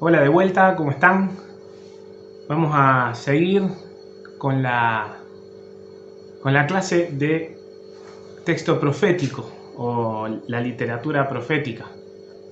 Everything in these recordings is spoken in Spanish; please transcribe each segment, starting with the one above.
Hola de vuelta, ¿cómo están? Vamos a seguir con la clase de texto profético o la literatura profética.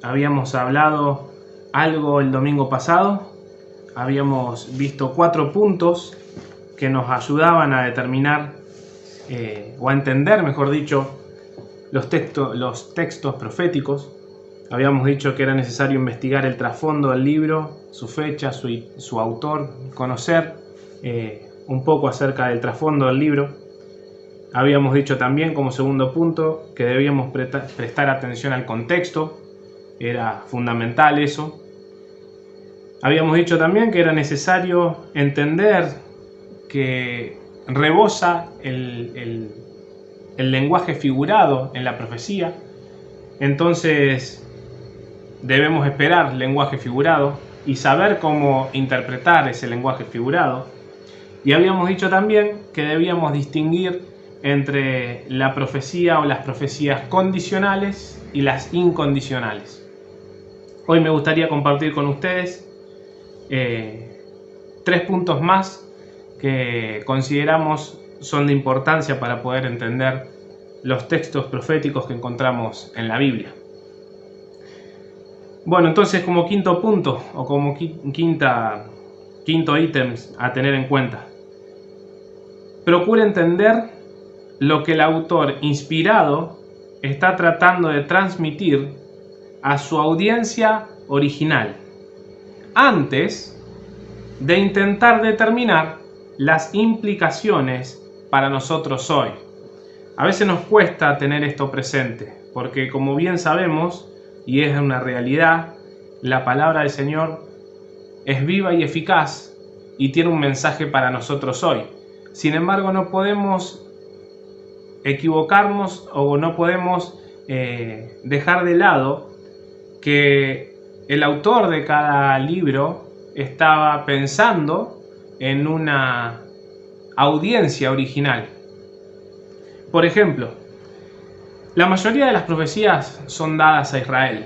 Habíamos hablado algo el domingo pasado, habíamos visto 4 puntos que nos ayudaban a determinar o a entender, mejor dicho, los textos proféticos. Habíamos dicho que era necesario investigar el trasfondo del libro, su fecha, su autor, conocer un poco acerca del trasfondo del libro. Habíamos dicho también como segundo punto que debíamos prestar atención al contexto, era fundamental eso. Habíamos dicho también que era necesario entender que rebosa el lenguaje figurado en la profecía, entonces debemos esperar lenguaje figurado y saber cómo interpretar ese lenguaje figurado. Y habíamos dicho también que debíamos distinguir entre la profecía o las profecías condicionales y las incondicionales. Hoy me gustaría compartir con ustedes 3 puntos más que consideramos son de importancia para poder entender los textos proféticos que encontramos en la Biblia. Bueno, entonces como quinto punto o como quinto ítem a tener en cuenta, procura entender lo que el autor inspirado está tratando de transmitir a su audiencia original antes de intentar determinar las implicaciones para nosotros hoy. A veces nos cuesta tener esto presente porque, como bien sabemos, y es una realidad, la palabra del Señor es viva y eficaz y tiene un mensaje para nosotros hoy. Sin embargo, no podemos equivocarnos o no podemos dejar de lado que el autor de cada libro estaba pensando en una audiencia original. Por ejemplo, la mayoría de las profecías son dadas a Israel.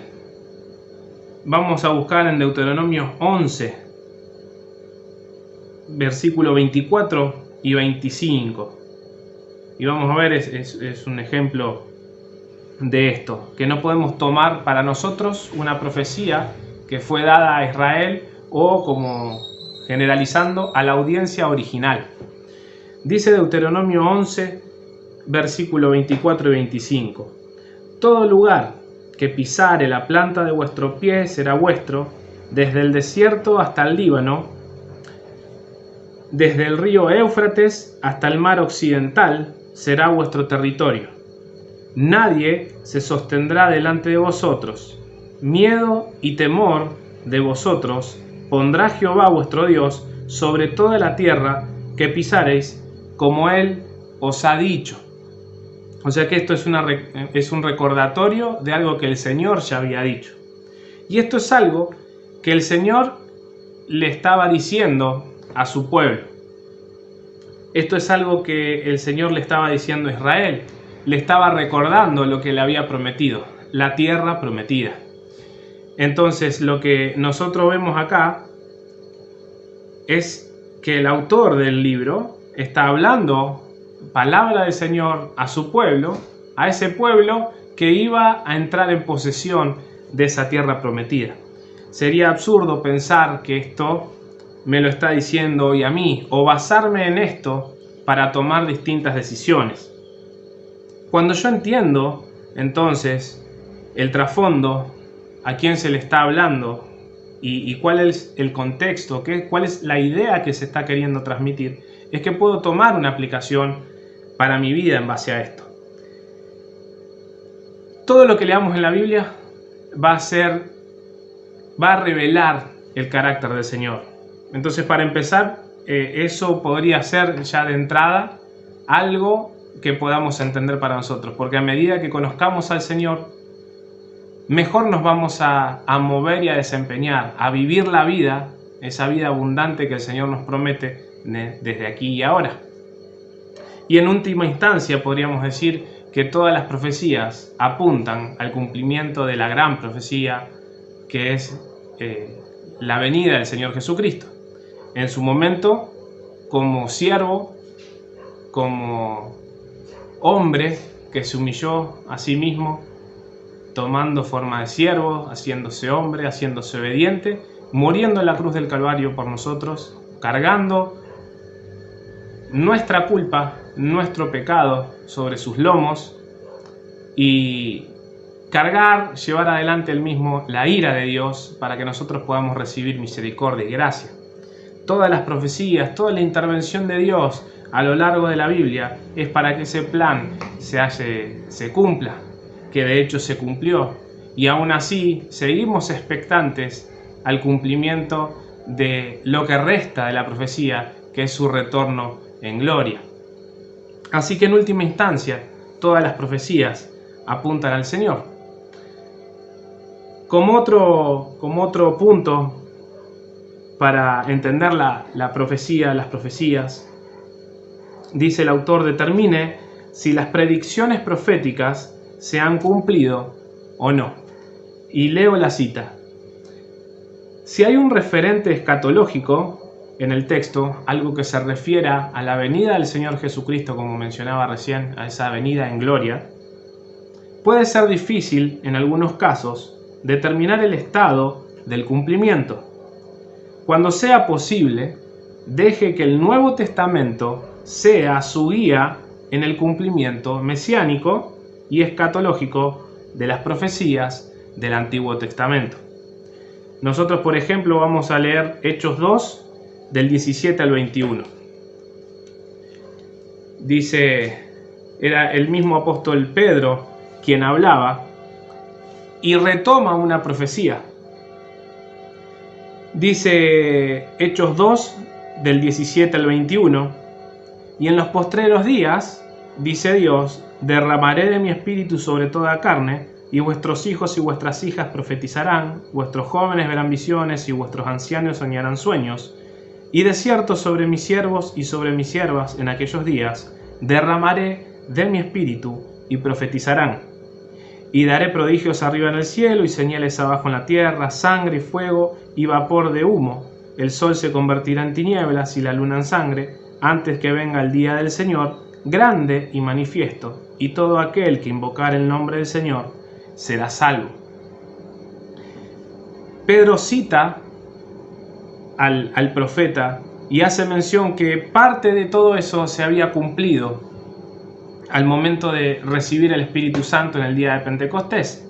Vamos a buscar en Deuteronomio 11, versículo 24 y 25. Y vamos a ver, es un ejemplo de esto, que no podemos tomar para nosotros una profecía que fue dada a Israel o, como generalizando, a la audiencia original. Dice Deuteronomio 11, versículo 24 y 25. Todo lugar que pisare la planta de vuestro pie será vuestro, desde el desierto hasta el Líbano, desde el río Éufrates hasta el mar occidental será vuestro territorio. Nadie se sostendrá delante de vosotros. Miedo y temor de vosotros pondrá Jehová vuestro Dios sobre toda la tierra que pisareis, como Él os ha dicho. O sea que esto es un recordatorio de algo que el Señor ya había dicho. Y esto es algo que el Señor le estaba diciendo a su pueblo. Esto es algo que el Señor le estaba diciendo a Israel. Le estaba recordando lo que le había prometido, la tierra prometida. Entonces, lo que nosotros vemos acá es que el autor del libro está hablando palabra del Señor a su pueblo, a ese pueblo que iba a entrar en posesión de esa tierra prometida. Sería absurdo pensar que esto me lo está diciendo hoy a mí o basarme en esto para tomar distintas decisiones. Cuando yo entiendo entonces el trasfondo, a quién se le está hablando y cuál es el contexto, cuál es la idea que se está queriendo transmitir, es que puedo tomar una aplicación para mi vida en base a esto. Todo lo que leamos en la Biblia va a revelar el carácter del Señor. Entonces, para empezar, eso podría ser ya de entrada algo que podamos entender para nosotros, porque a medida que conozcamos al Señor, mejor nos vamos a mover y a desempeñar, a vivir la vida, esa vida abundante que el Señor nos promete desde aquí y ahora. Y en última instancia podríamos decir que todas las profecías apuntan al cumplimiento de la gran profecía que es la venida del Señor Jesucristo. En su momento, como siervo, como hombre que se humilló a sí mismo, tomando forma de siervo, haciéndose hombre, haciéndose obediente, muriendo en la cruz del Calvario por nosotros, cargando nuestra culpa, nuestro pecado sobre sus lomos, y llevar adelante él mismo la ira de Dios para que nosotros podamos recibir misericordia y gracia. Todas las profecías, toda la intervención de Dios a lo largo de la Biblia es para que ese plan se cumpla, que de hecho se cumplió, y aún así seguimos expectantes al cumplimiento de lo que resta de la profecía, que es su retorno en gloria. Así que en última instancia, todas las profecías apuntan al Señor. Como otro punto para entender la profecía, las profecías, dice el autor: determine si las predicciones proféticas se han cumplido o no. Y leo la cita: si hay un referente escatológico en el texto, algo que se refiera a la venida del Señor Jesucristo, como mencionaba recién, a esa venida en gloria, puede ser difícil, en algunos casos, determinar el estado del cumplimiento. Cuando sea posible, deje que el Nuevo Testamento sea su guía en el cumplimiento mesiánico y escatológico de las profecías del Antiguo Testamento. Nosotros, por ejemplo, vamos a leer Hechos 2, del 17 al 21. Dice, era el mismo apóstol Pedro quien hablaba y retoma una profecía. Dice Hechos 2, del 17 al 21, y en los postreros días, dice Dios, derramaré de mi espíritu sobre toda carne, y vuestros hijos y vuestras hijas profetizarán, vuestros jóvenes verán visiones y vuestros ancianos soñarán sueños, y de cierto sobre mis siervos y sobre mis siervas en aquellos días derramaré de mi espíritu y profetizarán. Y daré prodigios arriba en el cielo y señales abajo en la tierra, sangre y fuego y vapor de humo. El sol se convertirá en tinieblas y la luna en sangre, antes que venga el día del Señor, grande y manifiesto, y todo aquel que invocar el nombre del Señor será salvo. Pedro cita al profeta y hace mención que parte de todo eso se había cumplido al momento de recibir el Espíritu Santo en el día de Pentecostés.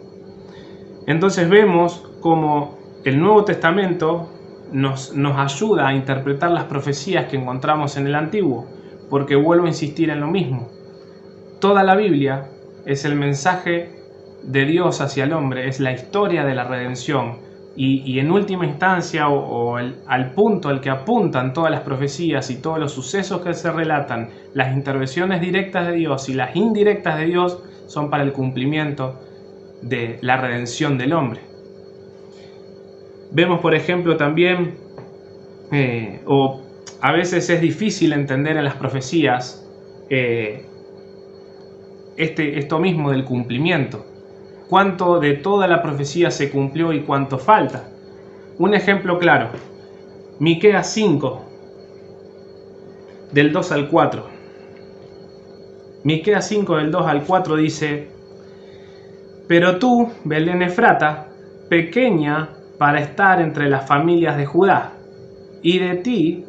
Entonces vemos cómo el Nuevo Testamento nos ayuda a interpretar las profecías que encontramos en el Antiguo, porque vuelvo a insistir en lo mismo. Toda la Biblia es el mensaje de Dios hacia el hombre, es la historia de la redención, y en última instancia, al punto al que apuntan todas las profecías y todos los sucesos que se relatan, las intervenciones directas de Dios y las indirectas de Dios son para el cumplimiento de la redención del hombre. Vemos, por ejemplo, también, a veces es difícil entender en las profecías esto mismo del cumplimiento. Cuánto de toda la profecía se cumplió y cuánto falta. Un ejemplo claro, Miqueas 5, del 2 al 4. Miqueas 5, del 2 al 4 dice: pero tú, Belén Efrata, pequeña para estar entre las familias de Judá, y de ti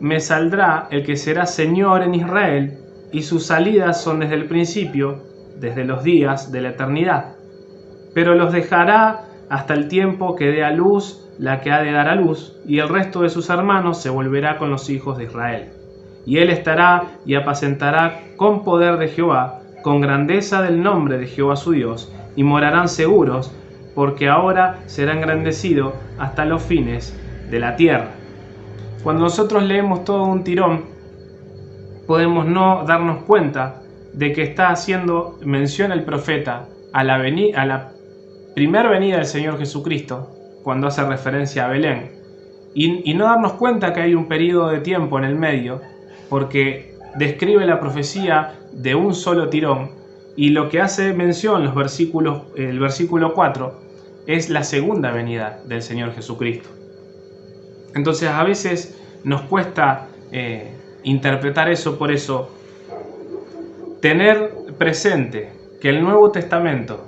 me saldrá el que será Señor en Israel, y sus salidas son desde el principio, desde los días de la eternidad. Pero los dejará hasta el tiempo que dé a luz la que ha de dar a luz, y el resto de sus hermanos se volverá con los hijos de Israel. Y él estará y apacentará con poder de Jehová, con grandeza del nombre de Jehová su Dios, y morarán seguros, porque ahora será engrandecido hasta los fines de la tierra. Cuando nosotros leemos todo un tirón, podemos no darnos cuenta de que está haciendo mención el profeta a la primera venida del Señor Jesucristo, cuando hace referencia a Belén, y no darnos cuenta que hay un periodo de tiempo en el medio, porque describe la profecía de un solo tirón, y lo que hace mención el versículo 4 es la segunda venida del Señor Jesucristo. Entonces a veces nos cuesta interpretar eso. Por eso, tener presente que el Nuevo Testamento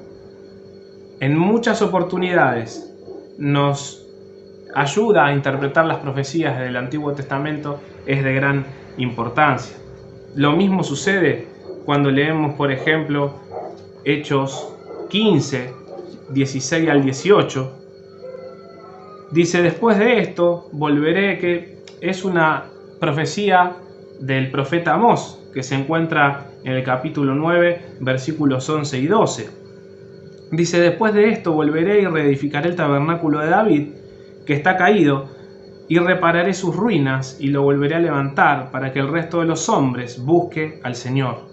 en muchas oportunidades nos ayuda a interpretar las profecías del Antiguo Testamento es de gran importancia. Lo mismo sucede cuando leemos, por ejemplo, Hechos 15, 16 al 18. Dice: después de esto volveré, que es una profecía del profeta Amós, que se encuentra en el capítulo 9, versículos 11 y 12. Dice: después de esto volveré y reedificaré el tabernáculo de David, que está caído, y repararé sus ruinas, y lo volveré a levantar, para que el resto de los hombres busque al Señor.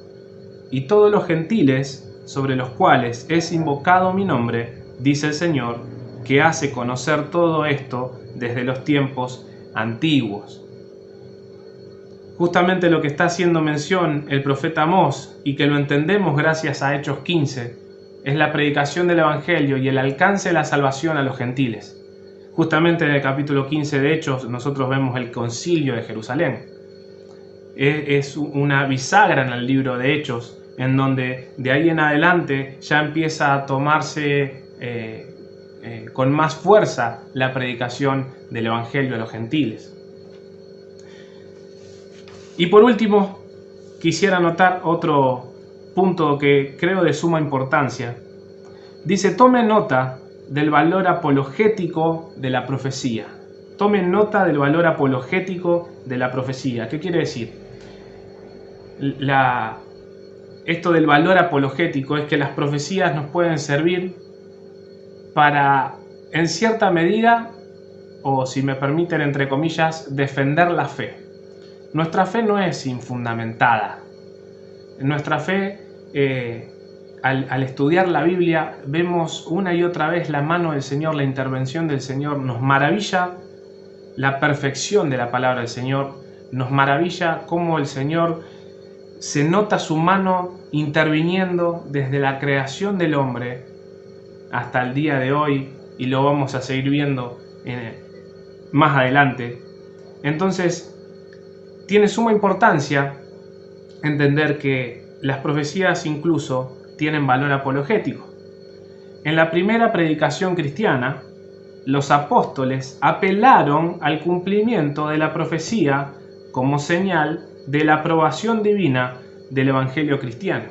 Y todos los gentiles, sobre los cuales es invocado mi nombre, dice el Señor, que hace conocer todo esto desde los tiempos antiguos. Justamente lo que está haciendo mención el profeta Amós, y que lo entendemos gracias a Hechos 15, es la predicación del Evangelio y el alcance de la salvación a los gentiles. Justamente en el capítulo 15 de Hechos nosotros vemos el concilio de Jerusalén. Es una bisagra en el libro de Hechos, en donde de ahí en adelante ya empieza a tomarse con más fuerza la predicación del Evangelio a los gentiles. Y por último, quisiera anotar otro punto que creo de suma importancia. Dice: tomen nota del valor apologético de la profecía. Tomen nota del valor apologético de la profecía. ¿Qué quiere decir? Esto del valor apologético es que las profecías nos pueden servir para, en cierta medida, o si me permiten, entre comillas, defender la fe. Nuestra fe no es infundamentada. Nuestra fe, al estudiar la Biblia, vemos una y otra vez la mano del Señor, la intervención del Señor. Nos maravilla la perfección de la palabra del Señor. Nos maravilla cómo el Señor se nota su mano interviniendo desde la creación del hombre hasta el día de hoy, y lo vamos a seguir viendo más adelante. Entonces, tiene suma importancia entender que las profecías incluso tienen valor apologético. En la primera predicación cristiana, los apóstoles apelaron al cumplimiento de la profecía como señal de la aprobación divina del Evangelio cristiano.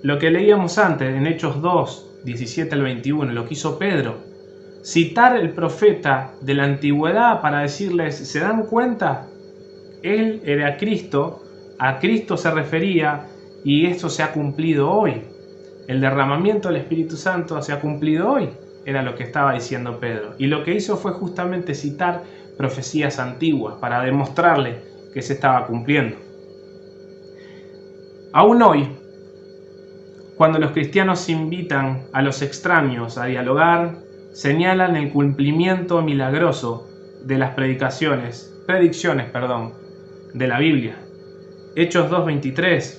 Lo que leíamos antes en Hechos 2, 17 al 21, lo que hizo Pedro, citar el profeta de la antigüedad para decirles: ¿se dan cuenta? Él era Cristo, a Cristo se refería, y esto se ha cumplido hoy. El derramamiento del Espíritu Santo se ha cumplido hoy, era lo que estaba diciendo Pedro. Y lo que hizo fue justamente citar profecías antiguas para demostrarle que se estaba cumpliendo. Aún hoy, cuando los cristianos invitan a los extraños a dialogar, señalan el cumplimiento milagroso de las predicciones de la Biblia. Hechos 2:23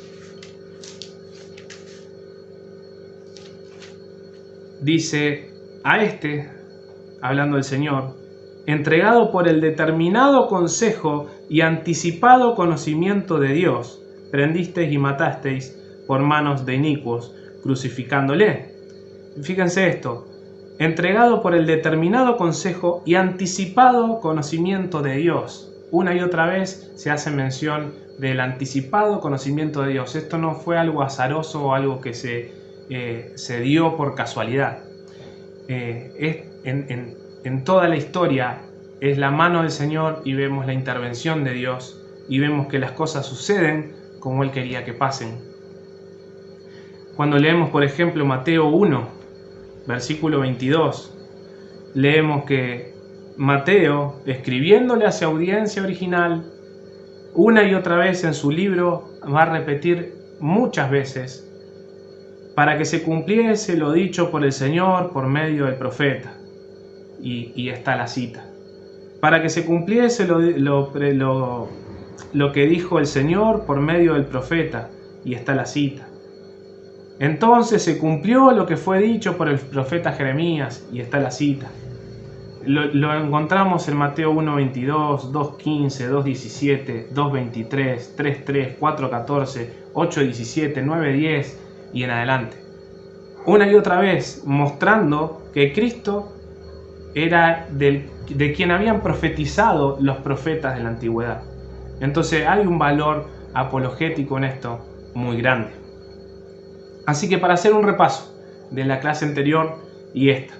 dice: a este, hablando del Señor, entregado por el determinado consejo y anticipado conocimiento de Dios, prendisteis y matasteis por manos de inicuos, crucificándole. Fíjense esto: entregado por el determinado consejo y anticipado conocimiento de Dios. Una y otra vez se hace mención del anticipado conocimiento de Dios. Esto no fue algo azaroso o algo que se dio por casualidad. En toda la historia es la mano del Señor, y vemos la intervención de Dios, y vemos que las cosas suceden como Él quería que pasen. Cuando leemos, por ejemplo, Mateo 1, versículo 22, leemos que Mateo, escribiéndole a su audiencia original, una y otra vez en su libro va a repetir muchas veces: para que se cumpliese lo dicho por el Señor por medio del profeta. Y está la cita. Para que se cumpliese lo que dijo el Señor por medio del profeta. Y está la cita. Entonces se cumplió lo que fue dicho por el profeta Jeremías. Y está la cita. Lo encontramos en Mateo 1:22, 2:15, 2:17, 2:23, 3:3, 4:14, 8:17, 9:10 y en adelante. Una y otra vez mostrando que Cristo era de quien habían profetizado los profetas de la antigüedad. Entonces hay un valor apologético en esto muy grande. Así que para hacer un repaso de la clase anterior y esta: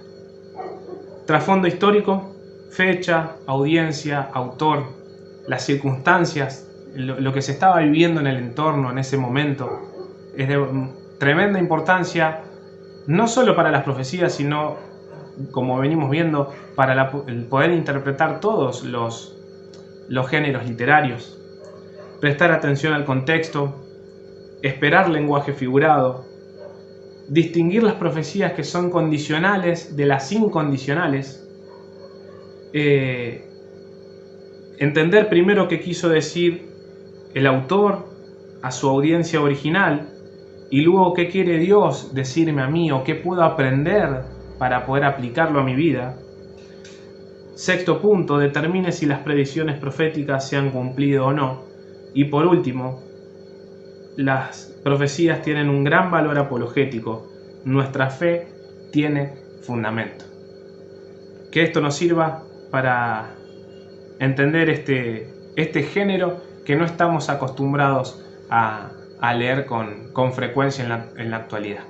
trasfondo histórico, fecha, audiencia, autor, las circunstancias, lo que se estaba viviendo en el entorno en ese momento, es de tremenda importancia, no solo para las profecías, sino, como venimos viendo, para el poder interpretar todos los géneros literarios. Prestar atención al contexto, esperar lenguaje figurado, distinguir las profecías que son condicionales de las incondicionales, entender primero qué quiso decir el autor a su audiencia original y luego qué quiere Dios decirme a mí o qué puedo aprender para poder aplicarlo a mi vida. Sexto punto, determine si las predicciones proféticas se han cumplido o no. Y por último, las profecías tienen un gran valor apologético. Nuestra fe tiene fundamento. Que esto nos sirva para entender este género que no estamos acostumbrados a leer con frecuencia en la actualidad.